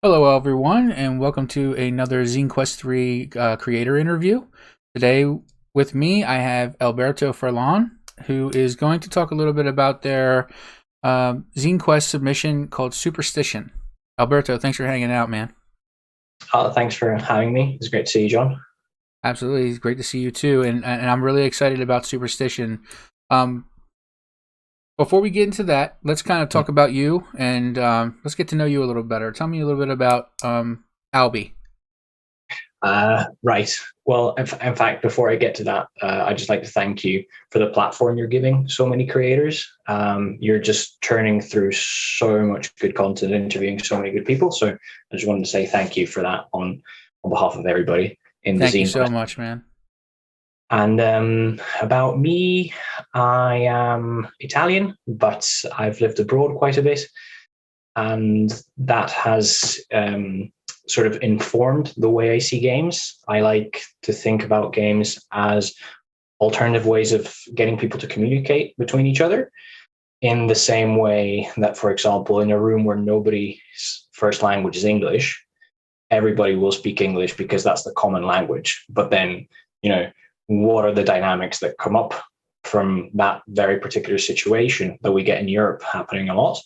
Hello, everyone, and welcome to another Zine Quest 3 creator interview. Today, with me, I have Alberto Furlan, who is going to talk a little bit about their Zine Quest submission called Superstition. Alberto, thanks for hanging out, man. Thanks for having me. It's great to see you, John. Absolutely, it's great to see you too, and I'm really excited about Superstition. Um, Before we get into that, let's kind of talk about you and let's get to know you a little better. Tell me a little bit about Albi. Right. Well, in fact, before I get to that, I'd just like to thank you for the platform you're giving so many creators. You're just churning through so much good content, interviewing so many good people. So I just wanted to say thank you for that on behalf of everybody in the Thank you Zine so Quest. much, man. And about me, I am Italian, but I've lived abroad quite a bit, and that has sort of informed the way I see games. I like to think about games as alternative ways of getting people to communicate between each other in the same way that, for example, in a room where nobody's first language is English, everybody will speak English because that's the common language. But then, you know, what are the dynamics that come up from that very particular situation that we get in Europe happening a lot?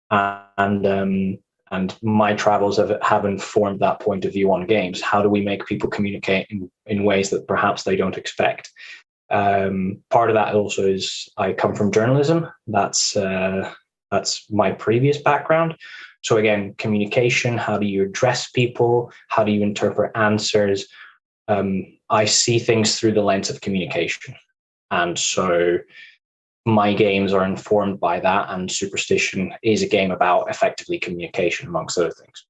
And my travels have informed that point of view on games. How do we make people communicate in ways that perhaps they don't expect? Part of that also is I come from journalism. That's my previous background. So again, communication. How do you address people? How do you interpret answers? I see things through the lens of communication, and so my games are informed by that, and Superstition is a game about effectively communication, amongst other things.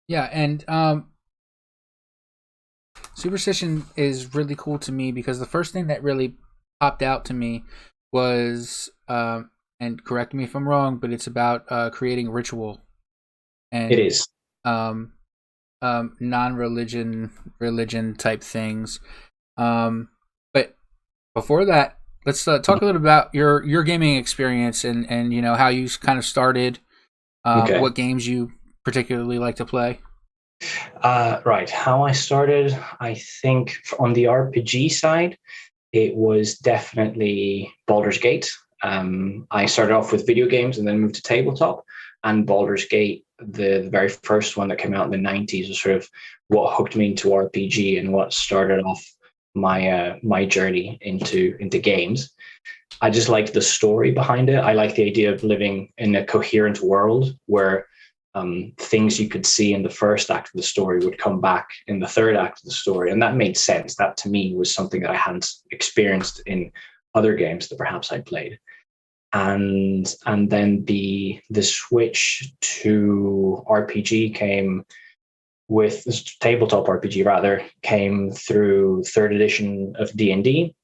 Yeah, and Superstition is really cool to me because the first thing that really popped out to me was, and correct me if I'm wrong, but it's about creating ritual It and is. um, religion type things. But before that, let's talk a little about your gaming experience and how you kind of started, Okay. what games you particularly like to play. Right. How I started, I think on the RPG side, it was definitely Baldur's Gate. I started off with video games and then moved to tabletop. And Baldur's Gate, the very first one that came out in the 90s, was sort of what hooked me into RPG and what started off my journey into games. I just liked the story behind it. I like the idea of living in a coherent world where things you could see in the first act of the story would come back in the third act of the story. And that made sense. That to me was something that I hadn't experienced in other games that perhaps I played. And then the switch to RPG came with this tabletop RPG rather came through third edition of D&D.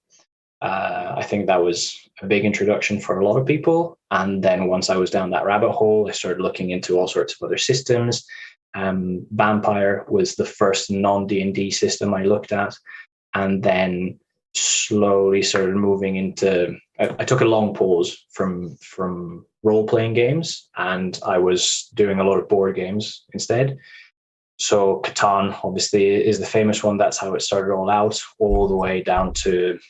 I think that was a big introduction for a lot of people. And then once I was down that rabbit hole, I started looking into all sorts of other systems. Vampire was the first non D&D system I looked at, and then slowly started moving into. I took a long pause from role playing games, and I was doing a lot of board games instead. So Catan obviously is the famous one. That's how it started all the way down to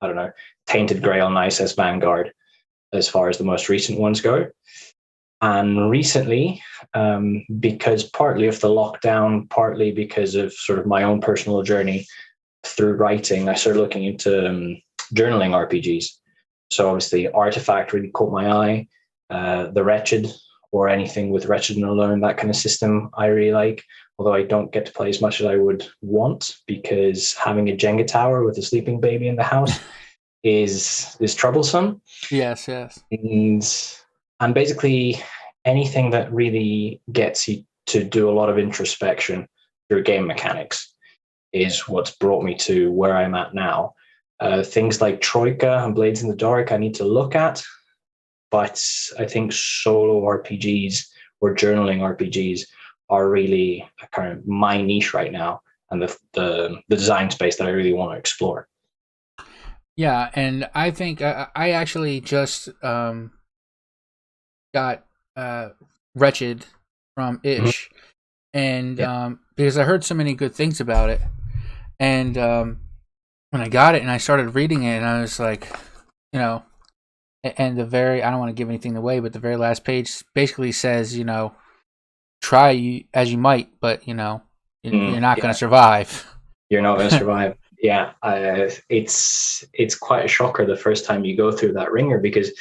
I don't know, Tainted Grail and ISS Vanguard as far as the most recent ones go. And recently, because partly of the lockdown, partly because of sort of my own personal journey through writing, I started looking into journaling RPGs. So obviously, Artifact really caught my eye. The Wretched, or anything with Wretched and Alone, that kind of system, I really like. Although I don't get to play as much as I would want because having a Jenga tower with a sleeping baby in the house is troublesome. Yes, yes. And basically anything that really gets you to do a lot of introspection through game mechanics is what's brought me to where I'm at now. Things like Troika and Blades in the Dark I need to look at, but I think solo RPGs or journaling RPGs are really kind of my niche right now, and the design space that I really want to explore. Yeah, and I think I actually just got Wretched. from Mhm. Ish, and Yeah. because I heard so many good things about it, and when I got it and I started reading it, and I was like, you know, and the very I don't want to give anything away, but the very last page basically says, try as you might, but you're not going to Yeah. survive. You're not going to survive. Yeah. It's quite a shocker the first time you go through that ringer, because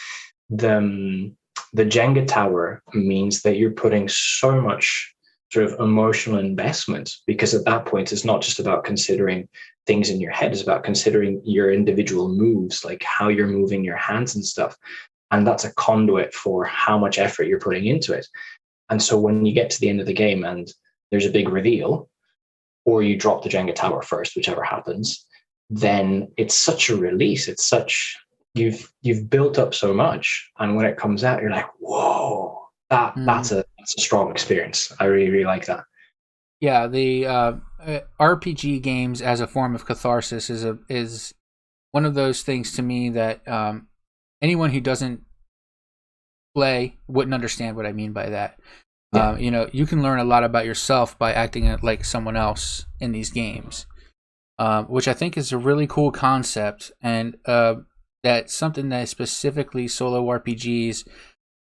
the the Jenga tower means that you're putting so much sort of emotional investment, because at that point it's not just about considering things in your head, it's about considering your individual moves, like how you're moving your hands and stuff. And that's a conduit for how much effort you're putting into it. And so when you get to the end of the game and there's a big reveal, or you drop the Jenga tower first, whichever happens, then it's such a release. It's such you've built up so much, and when it comes out, you're like, whoa, Mm. that's a strong experience. I really really like that. Yeah, the RPG games as a form of catharsis is one of those things to me that anyone who doesn't play wouldn't understand what I mean by that. Yeah, You can learn a lot about yourself by acting like someone else in these games, which I think is a really cool concept, and that's something that specifically solo RPGs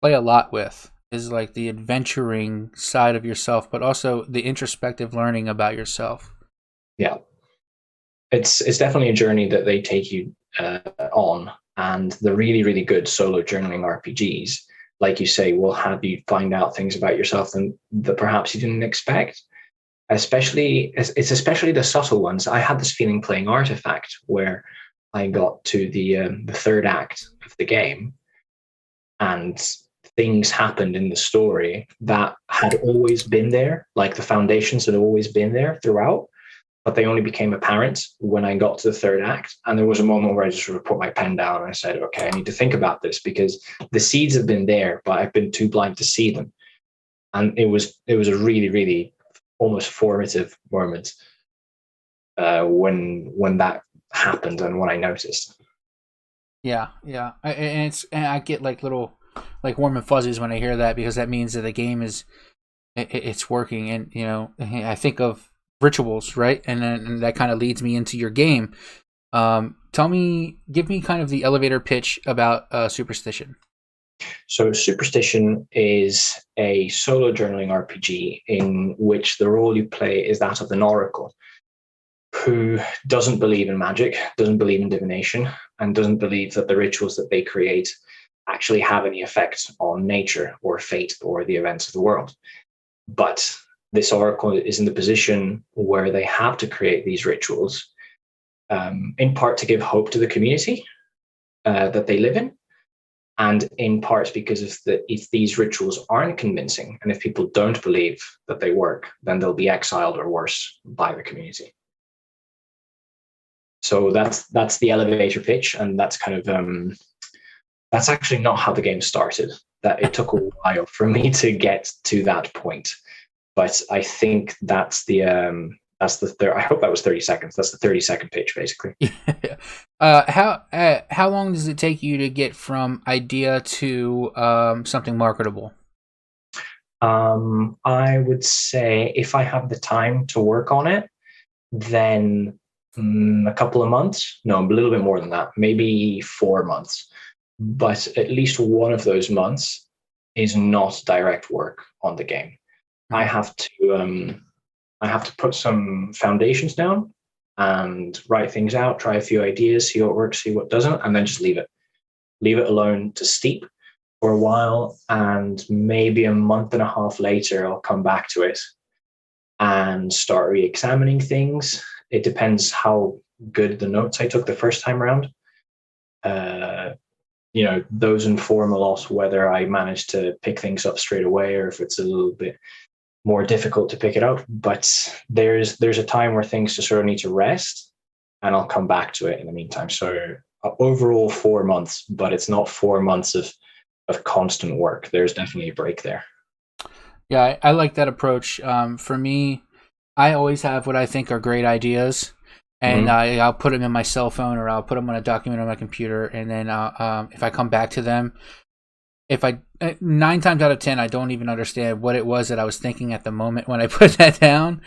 play a lot with, is like the adventuring side of yourself, but also the introspective learning about yourself. yeah. It's definitely a journey that they take you on, and the really really good solo journaling RPGs, like you say, will have you find out things about yourself and that perhaps you didn't expect. Especially the subtle ones. I had this feeling playing Artifact, where I got to the third act of the game, and things happened in the story that had always been there, like the foundations had always been there throughout, but they only became apparent when I got to the third act. And there was a moment where I just sort of put my pen down and I said, okay, I need to think about this, because the seeds have been there, but I've been too blind to see them. And it was a really, really almost formative moment when that happened and when I noticed. Yeah, yeah, and I get like little like warm and fuzzies when I hear that, because that means that the game is it's working, and I think of rituals, right, and then and that kind of leads me into your game. Give me kind of the elevator pitch about Superstition. So Superstition is a solo journaling RPG in which the role you play is that of an oracle who doesn't believe in magic, doesn't believe in divination, and doesn't believe that the rituals that they create actually have any effect on nature or fate or the events of the world. But this oracle is in the position where they have to create these rituals, in part to give hope to the community that they live in, and in part because if these rituals aren't convincing and if people don't believe that they work, then they'll be exiled or worse by the community. So that's the elevator pitch, and that's kind of that's actually not how the game started. That it took a while for me to get to that point, but I think that's the third. I hope that was 30 seconds. That's the 30-second pitch, basically. How long does it take you to get from idea to something marketable? I would say if I have the time to work on it, then a couple of months. No, a little bit more than that. Maybe 4 months. But at least one of those months is not direct work on the game. I Mhm. have to I have to put some foundations down and write things out, try a few ideas, see what works, see what doesn't, and then just leave it. Leave it alone to steep for a while, and maybe a month and a half later, I'll come back to it and start re-examining things. It depends how good the notes I took the first time around. Uh, those inform a lot whether I manage to pick things up straight away or if it's a little bit more difficult to pick it up. But there's a time where things just sort of need to rest, and I'll come back to it in the meantime. So overall 4 months, but it's not 4 months of constant work. There's definitely a break there. Yeah, I like that approach. For me, I always have what I think are great ideas, and Mm-hmm. I'll put them in my cell phone, or I'll put them on a document on my computer, and then if I come back to them, if I 9 times out of 10, I don't even understand what it was that I was thinking at the moment when I put that down.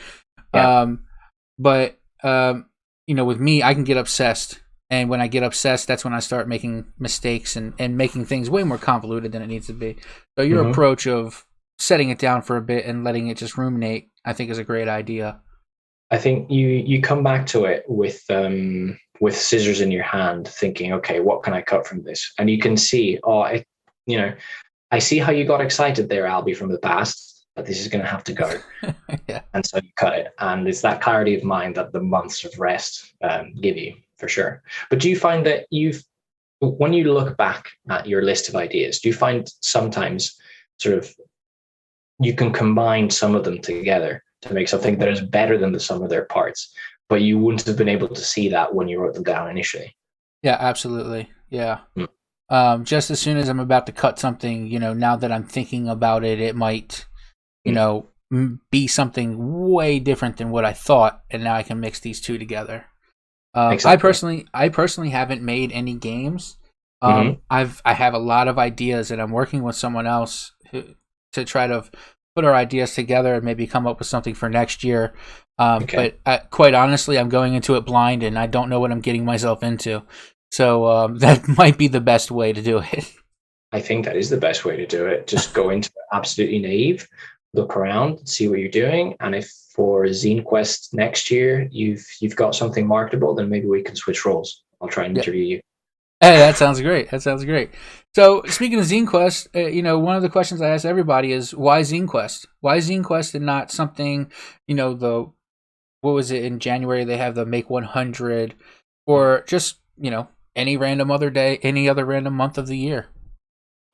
Yeah. But with me, I can get obsessed, and when I get obsessed, that's when I start making mistakes and making things way more convoluted than it needs to be. So your approach of setting it down for a bit and letting it just ruminate, I think, is a great idea. I think you come back to it with scissors in your hand, thinking, okay, what can I cut from this? And you can see, I see how you got excited there, Albi, from the past, but this is going to have to go. Yeah. And so you cut it. And it's that clarity of mind that the months of rest give you, for sure. But do you find that when you look back at your list of ideas, do you find sometimes sort of you can combine some of them together to make something that is better than the sum of their parts, but you wouldn't have been able to see that when you wrote them down initially? Yeah, absolutely. Yeah. Just as soon as I'm about to cut something, now that I'm thinking about it, it might, be something way different than what I thought, and now I can mix these two together. Exactly. I personally haven't made any games. I have a lot of ideas, and I'm working with someone else to try to put our ideas together and maybe come up with something for next year. Okay. But quite honestly, I'm going into it blind, and I don't know what I'm getting myself into. So that might be the best way to do it. I think that is the best way to do it. Just go into it absolutely naive, look around, see what you're doing, and if for Zine Quest next year you've got something marketable, then maybe we can switch roles. I'll try and interview you. Hey, that sounds great. So, speaking of Zine Quest, one of the questions I ask everybody is, why Zine Quest? Why Zine Quest and not something, what was it in January? They have the Make 100, or just, any random other day, any other random month of the year.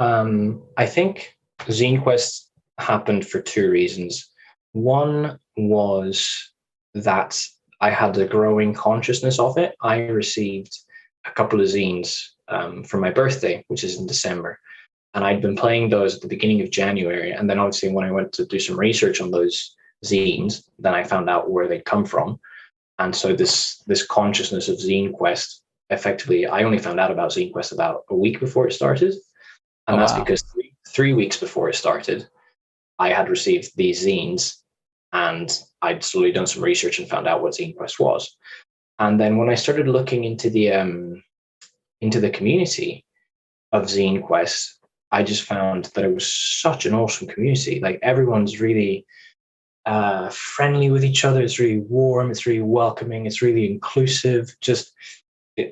I think Zine Quest happened for two reasons. One was that I had a growing consciousness of it. I received a couple of zines for my birthday, which is in December. And I'd been playing those at the beginning of January. And then obviously when I went to do some research on those zines, then I found out where they'd come from. And so this consciousness of Zine Quest, effectively, I only found out about Zine Quest about a week before it started. And that's because 3 weeks before it started, I had received these zines and I'd slowly done some research and found out what Zine Quest was. And then when I started looking into the community of Zine Quest, I just found that it was such an awesome community. Like, everyone's really friendly with each other. It's really warm. It's really welcoming. It's really inclusive.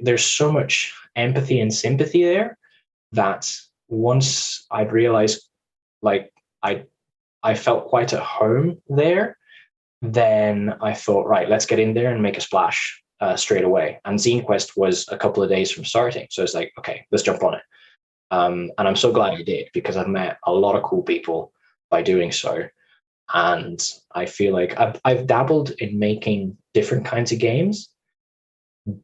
There's so much empathy and sympathy there that once I'd realized, like, I felt quite at home there, then I thought, right, let's get in there and make a splash straight away. And Zine Quest was a couple of days from starting. So it's like, okay, let's jump on it. And I'm so glad I did, because I've met a lot of cool people by doing so. And I feel like I've dabbled in making different kinds of games,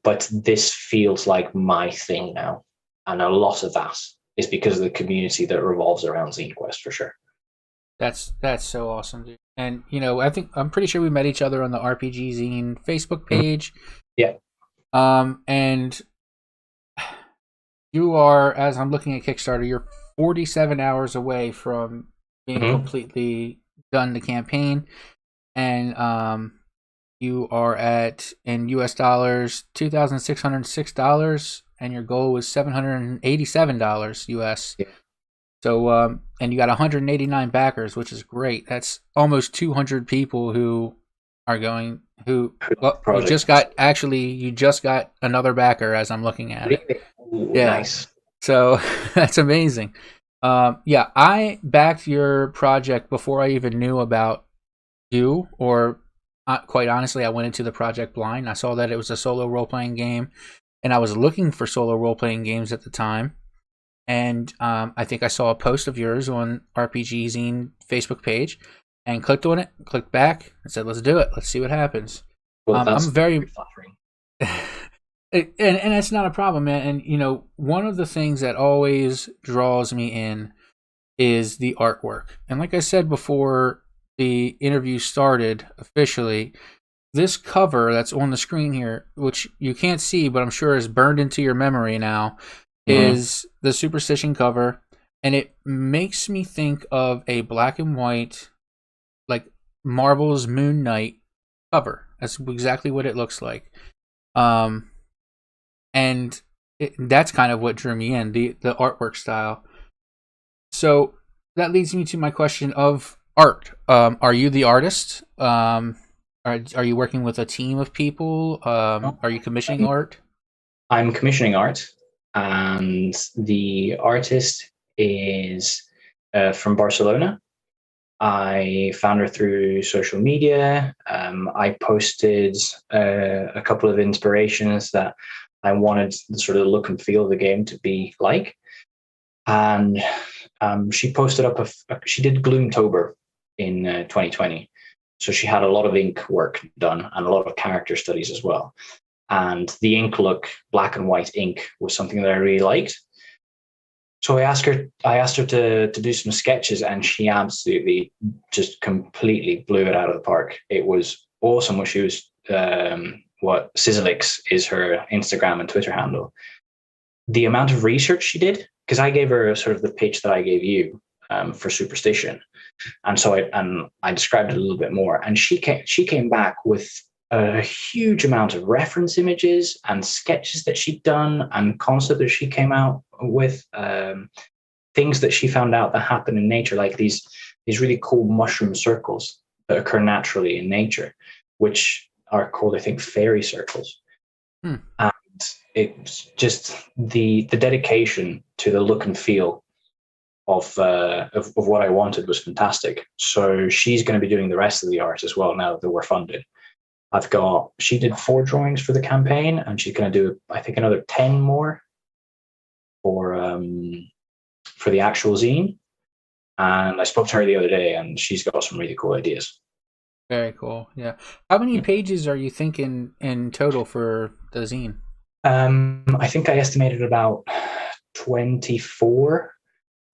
but this feels like my thing now. And a lot of that is because of the community that revolves around Zine Quest, for sure. That's so awesome, dude. And I'm pretty sure we met each other on the RPG Zine Facebook page. Yeah. And you are, as I'm looking at Kickstarter, you're 47 hours away from being completely done the campaign, and you are at, in US dollars, $2,606, and your goal was $787 US. Yeah. So, and you got 189 backers, which is great. That's almost 200 people who are going. You just got another backer as I'm looking at it. Ooh, yeah, nice. So that's amazing. I backed your project before I even knew about you, or quite honestly, I went into the project blind. I saw that it was a solo role-playing game, and I was looking for solo role-playing games at the time. And I think I saw a post of yours on RPG Zine Facebook page, and clicked on it, clicked back, and said, let's do it. Let's see what happens. Well, that's I'm very flattering. and that's not a problem, man. And one of the things that always draws me in is the artwork. And like I said before the interview started officially, this cover that's on the screen here, which you can't see, but I'm sure is burned into your memory now, is the Superstition cover. and it makes me think of a black and white, like Marvel's Moon Knight cover. That's exactly what it looks like. And that's kind of what drew me in, the artwork style. So that leads me to my question of art. Are you the artist? Are you working with a team of people? Are you commissioning art? I'm commissioning art, and the artist is from Barcelona. I found her through social media. I posted a couple of inspirations that I wanted the sort of look and feel of the game to be like. And she posted up she did Gloomtober in 2020. So she had a lot of ink work done and a lot of character studies as well. And the ink look, black and white ink, was something that I really liked. So I asked her to do some sketches, and she absolutely just completely blew it out of the park. It was awesome. What she was, what Sizzlix is her Instagram and Twitter handle. The amount of research she did, because I gave her sort of the pitch that I gave you for Superstition, and so I described it a little bit more, and she came back with a huge amount of reference images and sketches that she'd done and concepts that she came out with, things that she found out that happen in nature, like these really cool mushroom circles that occur naturally in nature, which are called, I think, fairy circles. And it's just the dedication to the look and feel of what I wanted was fantastic. So she's going to be doing the rest of the art as well now that we're funded. She did 4 drawings for the campaign, and she's going to do, I think, another 10 more for the actual zine. And I spoke to her the other day, and she's got some really cool ideas. Very cool. Yeah. How many pages are you thinking in total for the zine? I think I estimated about 24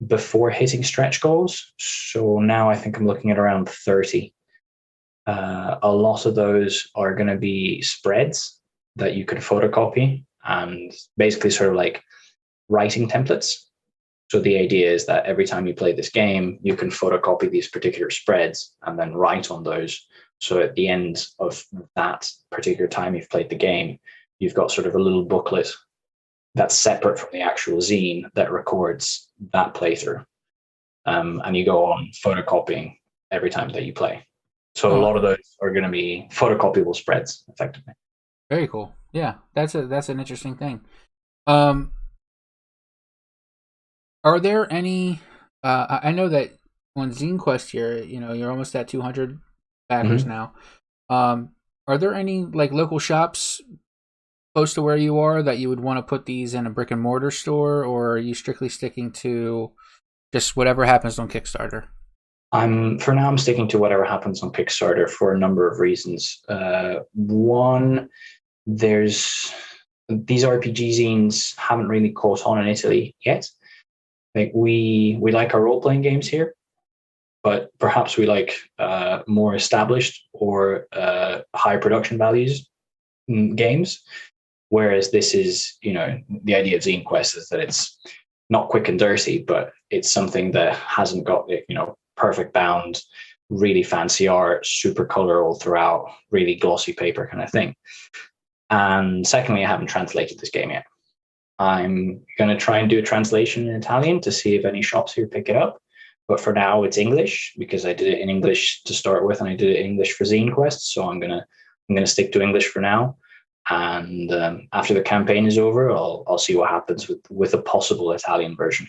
before hitting stretch goals. So now I think I'm looking at around 30. A lot of those are going to be spreads that you could photocopy and basically sort of like writing templates. So the idea is that every time you play this game, you can photocopy these particular spreads and then write on those. So at the end of that particular time you've played the game, you've got sort of a little booklet that's separate from the actual zine that records that playthrough. And you go on photocopying every time that you play. So a lot of those are going to be photocopyable spreads, effectively. Very cool. Yeah, that's an interesting thing. Are there any? I know that on Zine Quest here, you're almost at 200 backers now. Are there any like local shops close to where you are that you would want to put these in a brick and mortar store, or are you strictly sticking to just whatever happens on Kickstarter? For now, I'm sticking to whatever happens on Kickstarter for a number of reasons. One, there's these RPG zines haven't really caught on in Italy yet. Like we like our role playing games here, but perhaps we like more established or high production values games. Whereas this is, the idea of Zine Quest is that it's not quick and dirty, but it's something that hasn't got perfect bound, really fancy art, super color all throughout, really glossy paper kind of thing. And secondly, I haven't translated this game yet. I'm going to try and do a translation in Italian to see if any shops here pick it up. But for now, it's English because I did it in English to start with, and I did it in English for Zine Quest. So I'm gonna stick to English for now. And after the campaign is over, I'll see what happens with a possible Italian version.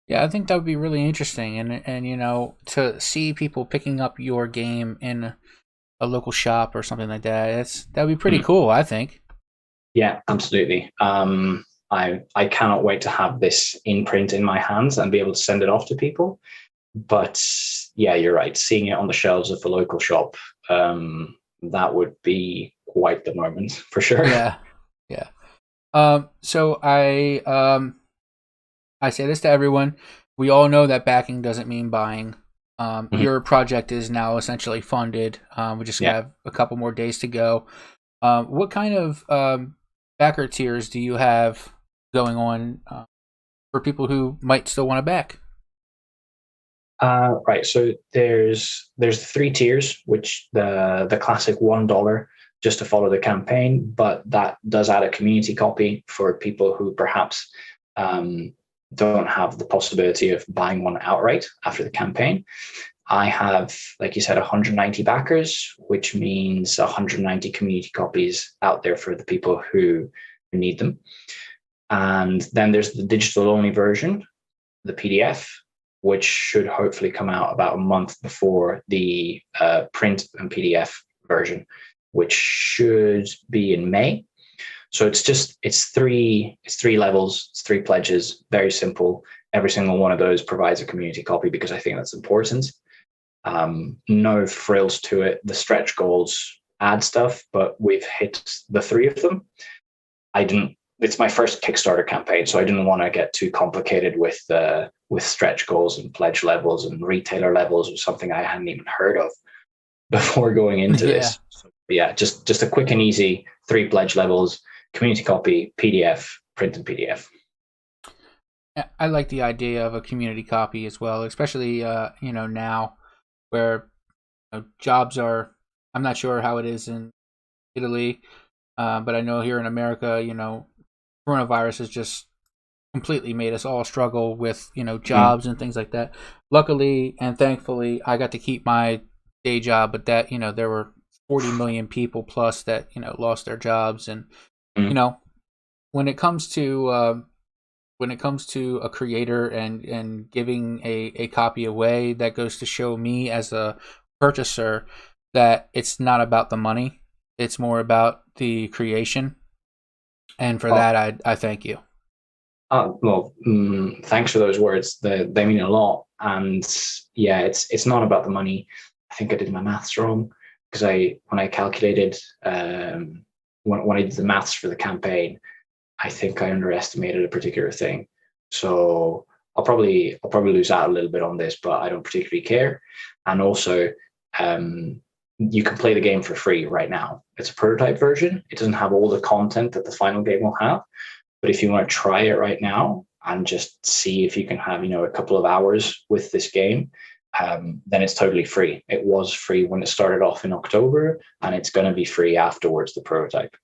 Yeah, I think that would be really interesting, and to see people picking up your game in a local shop or something like that, that'd be pretty cool, I think. Yeah, absolutely. I cannot wait to have this in print in my hands and be able to send it off to people. But yeah, you're right. Seeing it on the shelves of the local shop, that would be quite the moment for sure. Yeah. So I say this to everyone. We all know that backing doesn't mean buying. Your project is now essentially funded. We just have a couple more days to go. What kind of backer tiers do you have going on for people who might still want to back? Right. So there's 3 tiers, which the classic $1 just to follow the campaign, but that does add a community copy for people who perhaps don't have the possibility of buying one outright after the campaign. I have, like you said, 190 backers, which means 190 community copies out there for the people who need them. And then there's the digital only version, the PDF, which should hopefully come out about a month before the print and PDF version, which should be in May. So it's three levels, it's 3 pledges, very simple. Every single one of those provides a community copy because I think that's important. No frills to it. The stretch goals add stuff, but we've hit the 3 of them. It's my first Kickstarter campaign, so I didn't want to get too complicated with stretch goals and pledge levels and retailer levels, or something I hadn't even heard of before going into this. So, yeah, just a quick and easy 3 pledge levels, community copy, PDF, print and PDF. I like the idea of a community copy as well, especially now where jobs are. I'm not sure how it is in Italy, but I know here in America, coronavirus has just completely made us all struggle with jobs and things like that. Luckily and thankfully, I got to keep my day job, but that there were 40 million people plus that lost their jobs, and when it comes to a creator and giving a copy away, that goes to show me as a purchaser that it's not about the money, it's more about the creation, and for that I thank you. Thanks for those words. They mean a lot. And yeah, it's not about the money. I think I did my maths wrong, because when I calculated when I did the maths for the campaign, I think I underestimated a particular thing. So I'll probably lose out a little bit on this, but I don't particularly care. And also, you can play the game for free right now. It's a prototype version. It doesn't have all the content that the final game will have. But if you want to try it right now and just see if you can have, a couple of hours with this game, then it's totally free. It was free when it started off in October, and it's going to be free afterwards, the prototype.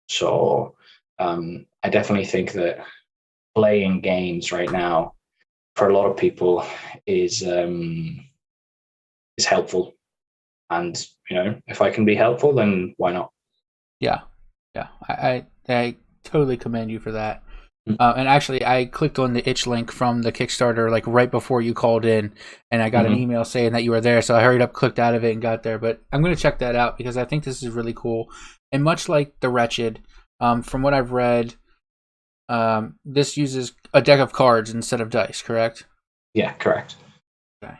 So I definitely think that playing games right now for a lot of people is helpful. And, if I can be helpful, then why not? Yeah. I totally commend you for that. And actually, I clicked on the itch link from the Kickstarter like right before you called in, and I got an email saying that you were there. So I hurried up, clicked out of it, and got there. But I'm going to check that out because I think this is really cool. And much like the Wretched, from what I've read, this uses a deck of cards instead of dice, correct? Yeah, correct. Okay.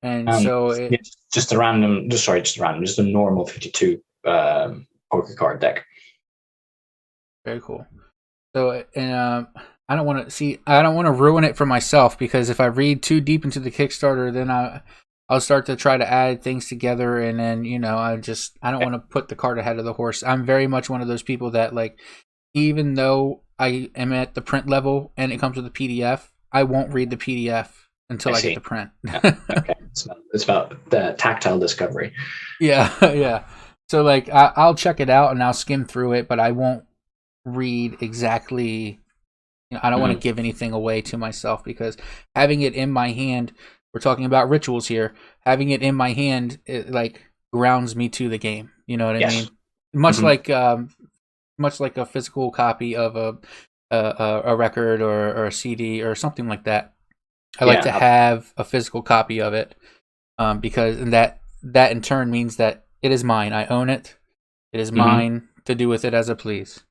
And so it's just a normal 52 poker card deck. Very cool. So, and I don't want to ruin it for myself, because if I read too deep into the Kickstarter, then I'll start to try to add things together, and then I don't want to put the cart ahead of the horse. I'm very much one of those people that, like, even though I am at the print level and it comes with a PDF, I won't read the PDF until I get the print. Okay, it's about the tactile discovery. Yeah. So like I'll check it out and I'll skim through it, but I won't read exactly. I don't want to give anything away to myself, because having it in my hand, we're talking about rituals here. Having it in my hand, it like grounds me to the game. You know what I mean? Much like a physical copy of a record or a CD or something like that. I like to have a physical copy of it, because that in turn means that it is mine. I own it. It is mine to do with it as I please.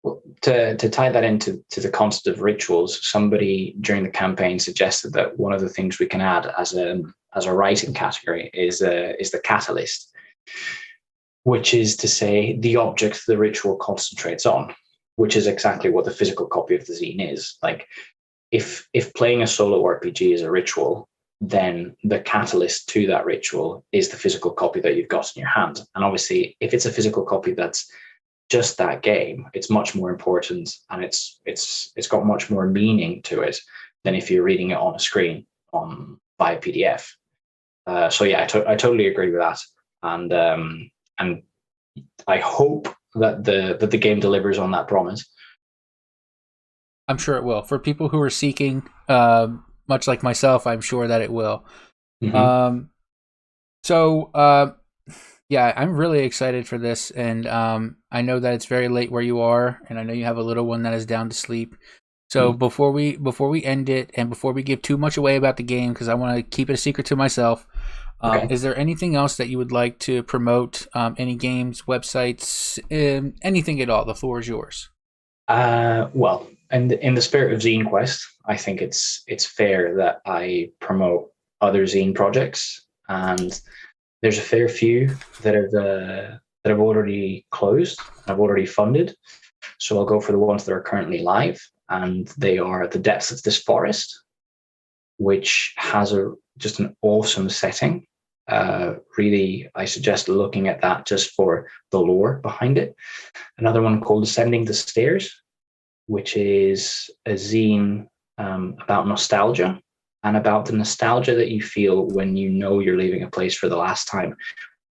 Well, to tie that into the concept of rituals, somebody during the campaign suggested that one of the things we can add as a writing category is the catalyst, which is to say the object the ritual concentrates on, which is exactly what the physical copy of the zine is. Like, if playing a solo RPG is a ritual, then the catalyst to that ritual is the physical copy that you've got in your hand. And obviously, if it's a physical copy that's just that game. It's much more important, and it's got much more meaning to it than if you're reading it on a screen via PDF. So yeah, I totally agree with that, and I hope that the game delivers on that promise. I'm sure it will. For people who are seeking, much like myself, I'm sure that it will. Mm-hmm. Yeah, I'm really excited for this, and I know that it's very late where you are, and I know you have a little one that is down to sleep. So Mm-hmm. before we end it, and before we give too much away about the game, because I want to keep it a secret to myself, Okay. is there anything else that you would like to promote? Any games, websites, anything at all? The floor is yours. Well, and in the spirit of Zine Quest, I think it's fair that I promote other Zine projects, and there's a fair few that have already closed, I've already funded. So I'll go for the ones that are currently live, and they are The Depths of This Forest, which has just an awesome setting. Really, I suggest looking at that just for the lore behind it. Another one called Ascending the Stairs, which is a zine about nostalgia and about the nostalgia that you feel when you know you're leaving a place for the last time,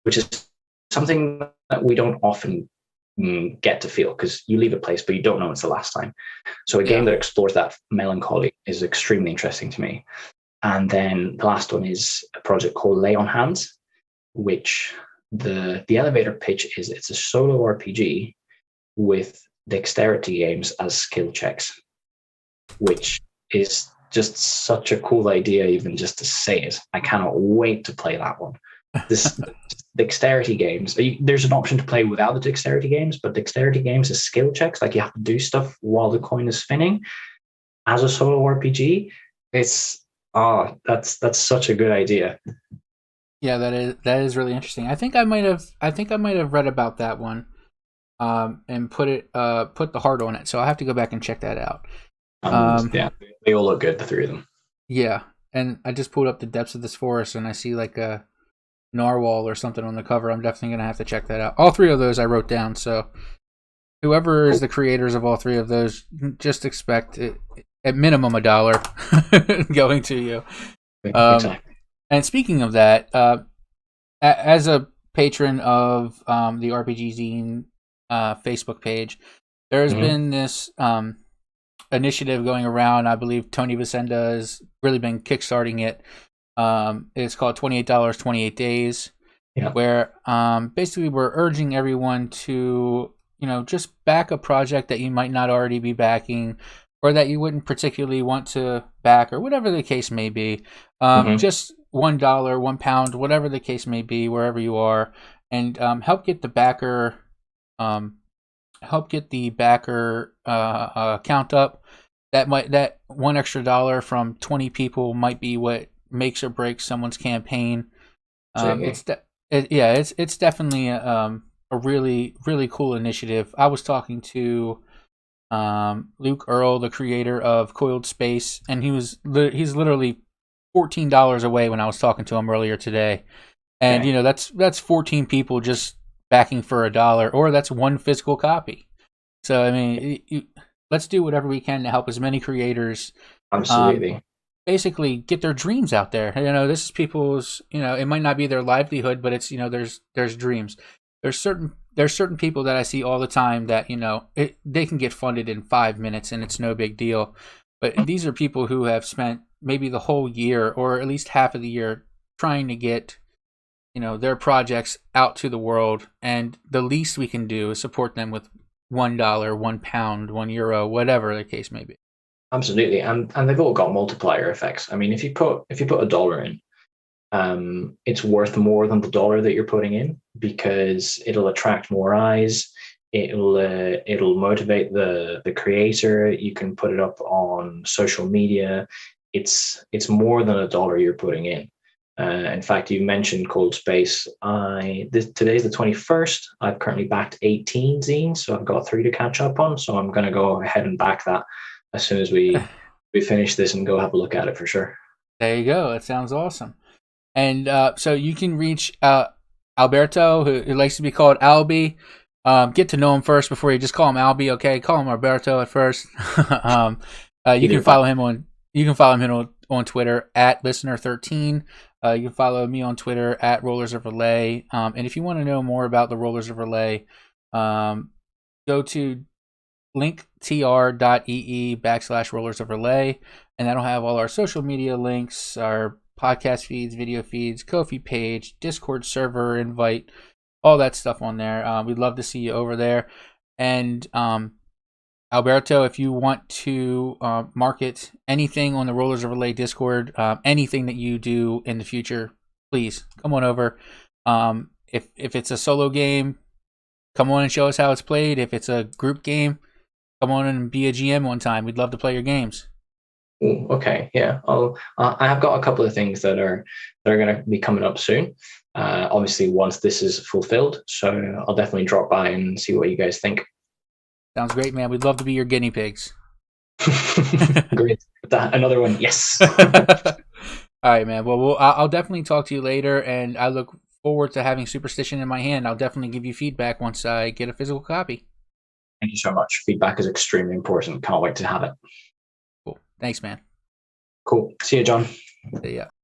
which is something that we don't often get to feel, because you leave a place but you don't know it's the last time. So a game Yeah. that explores that melancholy is extremely interesting to me. And then the last one is a project called Lay on Hands, which the elevator pitch is it's a solo RPG with dexterity games as skill checks, which is just such a cool idea, even just to say it. I cannot wait to play that one. This dexterity games, there's an option to play without the dexterity games, but dexterity games is skill checks. Like, you have to do stuff while the coin is spinning. As a solo RPG, it's that's such a good idea. Yeah, that is really interesting. I think I might have read about that one, and put the heart on it. So I'll have to go back and check that out. And Um, yeah, they all look good, the three of them. yeah, and I just pulled up The Depths of This Forest, and I see like a narwhal or something on the cover. I'm definitely gonna have to check that out. All three of those I wrote down. So whoever is Cool. the creators of all three of those, just expect it, at minimum $1 going to you. Um, Exactly. and speaking of that, as a patron of the RPG Zine Facebook page, there's Mm-hmm. been this initiative going around. I believe Tony Vicenda has really been kickstarting it. It's called $28, 28 days, Yeah. where basically we're urging everyone to, just back a project that you might not already be backing, or that you wouldn't particularly want to back, or whatever the case may be. Mm-hmm. Just $1, £1, whatever the case may be, wherever you are, and help get the backer count up. That one extra dollar from 20 people might be what makes or breaks someone's campaign. Absolutely. It's definitely a really really cool initiative. I was talking to Luke Earl, the creator of Coiled Space, and he's literally $14 away when I was talking to him earlier today. And Okay. that's 14 people just backing for $1, or that's one physical copy. So I mean, let's do whatever we can to help as many creators, um, Absolutely. basically get their dreams out there. This is people's. It might not be their livelihood, but it's there's dreams. There's certain people that I see all the time that they can get funded in 5 minutes and it's no big deal. But these are people who have spent maybe the whole year, or at least half of the year, trying to get their projects out to the world, and the least we can do is support them with $1, £1, €1, whatever the case may be. Absolutely. And they've all got multiplier effects. I mean, if you put $1 in, it's worth more than the dollar that you're putting in, because it'll attract more eyes. It'll motivate the creator. You can put it up on social media. It's more than $1 you're putting in. In fact, you mentioned Cold Space. Today's the 21st. I've currently backed 18 zines, so I've got 3 to catch up on. So I'm going to go ahead and back that as soon as we finish this and go have a look at it for sure. There you go. That sounds awesome. And so you can reach Alberto, who likes to be called Albi. Get to know him first before you just call him Albi. Okay, call him Alberto at first. You can follow him on on Twitter at listener13. You can follow me on Twitter at rollersofrlyeh. And if you want to know more about the Rollers of Relay, go to linktr.ee/rollersofrlyeh, and that'll have all our social media links, our podcast feeds, video feeds, Ko-fi page, Discord server invite, all that stuff on there. We'd love to see you over there. And Alberto, if you want to market anything on the Rollers of Relay Discord, anything that you do in the future, please come on over. If it's a solo game, come on and show us how it's played. If it's a group game, come on and be a GM one time. We'd love to play your games. Ooh, okay, yeah. I have got a couple of things that are going to be coming up soon. Obviously, once this is fulfilled, so I'll definitely drop by and see what you guys think. Sounds great, man. We'd love to be your guinea pigs. Great. Another one, yes. All right, man. Well, I'll definitely talk to you later, and I look forward to having Superstition in my hand. I'll definitely give you feedback once I get a physical copy. Thank you so much. Feedback is extremely important. Can't wait to have it. Cool. Thanks, man. Cool. See you, John. See ya.